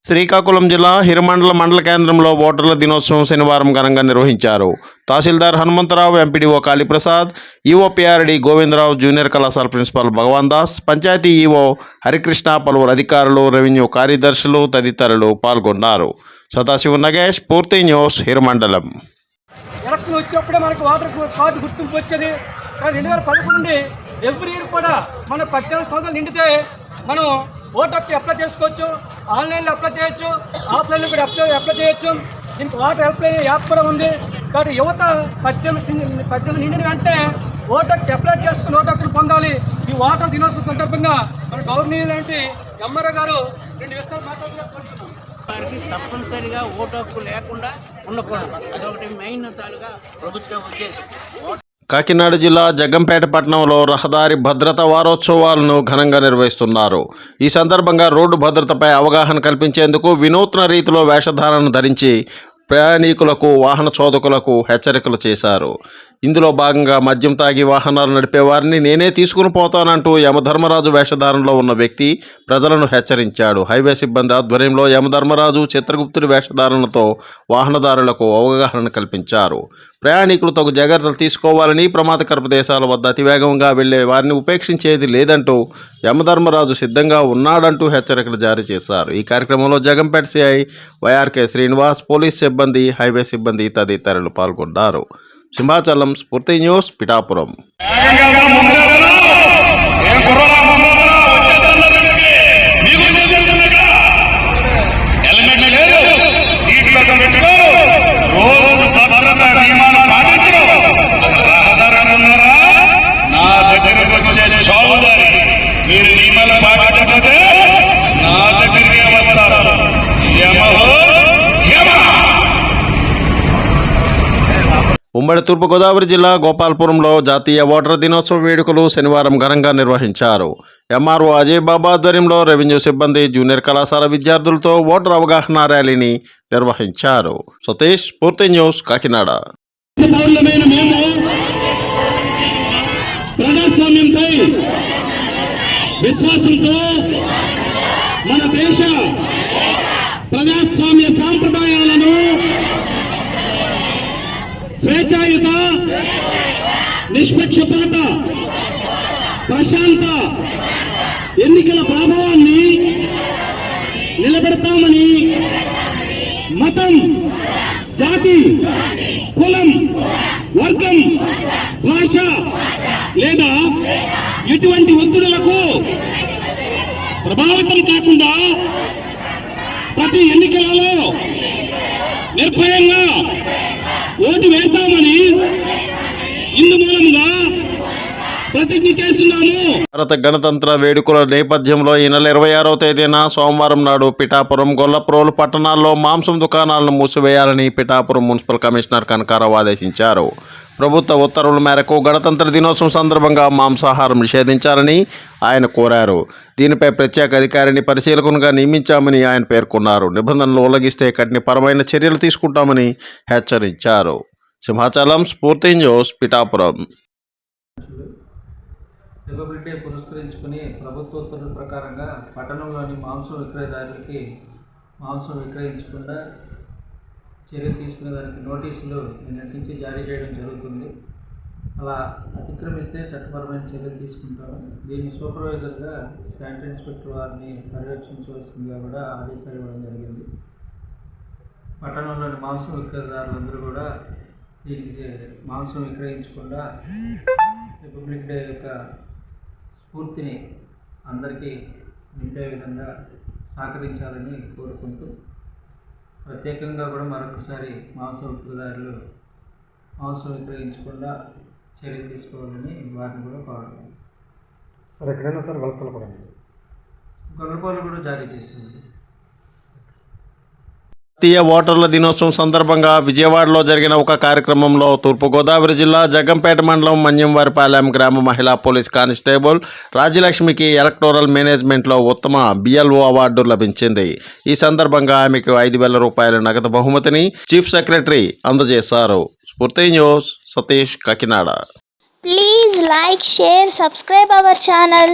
శ్రీకాకుళం జిల్లా హిరమండల మండల కేంద్రంలో ఓటర్ల దినోత్సవం శనివారం ఘనంగా నిర్వహించారు. Tahsildar Hanumantharao, MPDO Kaliprasad, EO PRD Govindarao, junior కళాశాల ప్రిన్సిపాల్ భగవాన్ దాస్, పంచాయతీ ఈఓ హరికృష్ణ, పలువురు అధికారులు, రెవెన్యూ కార్యదర్శులు తదితరులు పాల్గొన్నారు. సదాశివ నగేష్, పూర్తి న్యూస్, హిరమండలం. ఎలక్షన్ వచ్చేప్పుడే మనకు ఓటర్ కార్డు గుర్తింపు వచ్చేది. కానీ 2011 నుండి ఎవ్రీ ఇయర్ కూడా మనం 18 సంవత్సరాలు నిండితే మనం ఓటర్కి అప్లై చేసుకోవచ్చు. ఆన్లైన్లో అప్లై చేయొచ్చు, ఆఫ్లైన్లో కూడా అప్లై చేయొచ్చు. దీనికి ఓటర్ హెల్ప్లైన్ యాప్ కూడా ఉంది. కాబట్టి యువత 18 నిండిన వెంటనే ఓటర్కి అప్లై చేసుకుని ఓటు హక్కును పొందాలి. ఈ ఓటర్ దినోత్సవం సందర్భంగా మన గవర్నర్ లాంటి ఎంఆర్ఓ గారు 2 విషయాలు మాట్లాడుతున్నారు. వారికి తప్పనిసరిగా ఓటు హక్కు లేకుండా ఉండకూడదు. అదొకటి మెయిన్ తాలుగా ప్రభుత్వ ఉద్దేశం. కాకినాడ జిల్లా జగ్గంపేట పట్టణంలో రహదారి భద్రతా వారోత్సవాలను ఘనంగా నిర్వహిస్తున్నారు. ఈ సందర్భంగా రోడ్డు భద్రతపై అవగాహన కల్పించేందుకు వినూత్న రీతిలో వేషధారణ ధరించి ప్రయాణికులకు, వాహన చోదకులకు హెచ్చరికలు చేశారు. ఇందులో భాగంగా మద్యం తాగి వాహనాలు నడిపే వారిని నేనే తీసుకుని పోతానంటూ యమధర్మరాజు వేషధారణలో ఉన్న వ్యక్తి ప్రజలను హెచ్చరించాడు. హైవే సిబ్బంది ఆధ్వర్యంలో యమధర్మరాజు, చిత్రగుప్తుడి వేషధారణతో వాహనదారులకు అవగాహన కల్పించారు. ప్రయాణికులు తగు జాగ్రత్తలు తీసుకోవాలని, ప్రమాదకర ప్రదేశాల వద్ద అతివేగంగా వెళ్లే వారిని ఉపేక్షించేది లేదంటూ యమధర్మరాజు సిద్ధంగా ఉన్నాడంటూ హెచ్చరికలు జారీ చేశారు. ఈ కార్యక్రమంలో Jaggampeta CI YRK Srinivas, police సిబ్బంది, హైవే సిబ్బంది తదితరులు పాల్గొన్నారు. సింహాచలం, స్ఫూర్తి న్యూస్, పిఠాపురం. మీరు నియమాలు పాటించకపోతే నా దగ్గరికి వస్తారు. ఉమ్మడి తూర్పుగోదావరి జిల్లా గోపాలపురంలో జాతీయ ఓటర్ దినోత్సవ వేడుకలు శనివారం ఘనంగా నిర్వహించారు. ఎంఆర్ఓ అజయ్ బాబా ఆధ్వర్యంలో రెవెన్యూ సిబ్బంది, జూనియర్ కళాశాల విద్యార్థులతో ఓటర్ అవగాహన ర్యాలీని నిర్వహించారు. సతీష్, పూర్తి న్యూస్, కాకినాడ. ప్రజాస్వామ్యంపై విశ్వాసంతో మన దేశ ప్రజాస్వామ్య సాంప్రదాయాలను, స్వేచ్ఛాయుత, నిష్పక్షపాత, ప్రశాంత ఎన్నికల ప్రభావాన్ని నిలబెడతామని మతం, జాతి, కులం, వర్గం, భాష లేదా ఎటువంటి ఒత్తిడులకు ప్రభావితం కాకుండా ప్రతి ఎన్నికలలో నిర్భయంగా ఓటు వేస్తామని ఇందు మూలంగా ప్రతిజ్ఞ చేస్తున్నాము. భారత గణతంత్ర వేడుకల నేపథ్యంలో ఈ నెల 26వ తేదీన సోమవారం నాడు పిఠాపురం, గొల్లప్రోలు పట్టణాల్లో మాంసం దుకాణాలను మూసివేయాలని పిఠాపురం మున్సిపల్ కమిషనర్ కనకారావు ఆదేశించారు. ప్రభుత్వ ఉత్తర్వుల మేరకు గణతంత్ర దినోత్సవం సందర్భంగా మాంసాహారం నిషేధించాలని ఆయన కోరారు. దీనిపై ప్రత్యేక అధికారిని పరిశీలకునిగా నియమించామని ఆయన పేర్కొన్నారు. నిబంధనలు ఉల్లంఘిస్తే కఠినపరమైన చర్యలు తీసుకుంటామని హెచ్చరించారు. సింహాచలం, స్ఫూర్తి న్యూస్, పిఠాపురం. రిపబ్లిక్ డే పురస్కరించుకుని ప్రభుత్వ ఉత్తర్వుల ప్రకారంగా పట్టణంలోని మాంసం విక్రయదారులకి మాంసం విక్రయించకుండా చర్య తీసుకునేదానికి నోటీసులు నిన్నటి నుంచి జారీ చేయడం జరుగుతుంది. అలా అతిక్రమిస్తే చట్టపరమైన చర్యలు తీసుకుంటాము. దీన్ని సూపర్వైజర్గా శానిటరీ ఇన్స్పెక్టర్ వారిని పర్యవేక్షించవలసిందిగా కూడా ఆదేశాలు ఇవ్వడం జరిగింది. పట్టణంలోని మాంసం విక్రయదారులందరూ కూడా దీనికి మాంసం విక్రయించకుండా రిపబ్లిక్ డే యొక్క స్ఫూర్తిని అందరికీ నింపే విధంగా సహకరించాలని కోరుకుంటూ, ప్రత్యేకంగా కూడా మరొకసారి మాంసం విక్రయదారులు మాంసం విక్రయించకుండా చర్య తీసుకోవాలని వారిని కూడా కోరడం. సార్ ఎక్కడైనా సార్ గొల్లపాలు కూడా జారీ చేసింది. జాతీయ ఓటర్ల దినోత్సవం సందర్భంగా విజయవాడలో జరిగిన ఒక కార్యక్రమంలో తూర్పుగోదావరి జిల్లా జగ్గంపేట మండలం మన్యంవారిపాలెం గ్రామ మహిళా పోలీస్ కానిస్టేబుల్ రాజ్యలక్ష్మికి ఎలక్టోరల్ మేనేజ్మెంట్లో ఉత్తమ బిఎల్ఓ అవార్డు లభించింది. ఈ సందర్భంగా ఆమెకు 5,000 రూపాయల నగదు బహుమతిని చీఫ్ సెక్రటరీ అందజేశారు. స్ఫూర్తి news, Satish, Kakinada. Please like, share, subscribe our channel.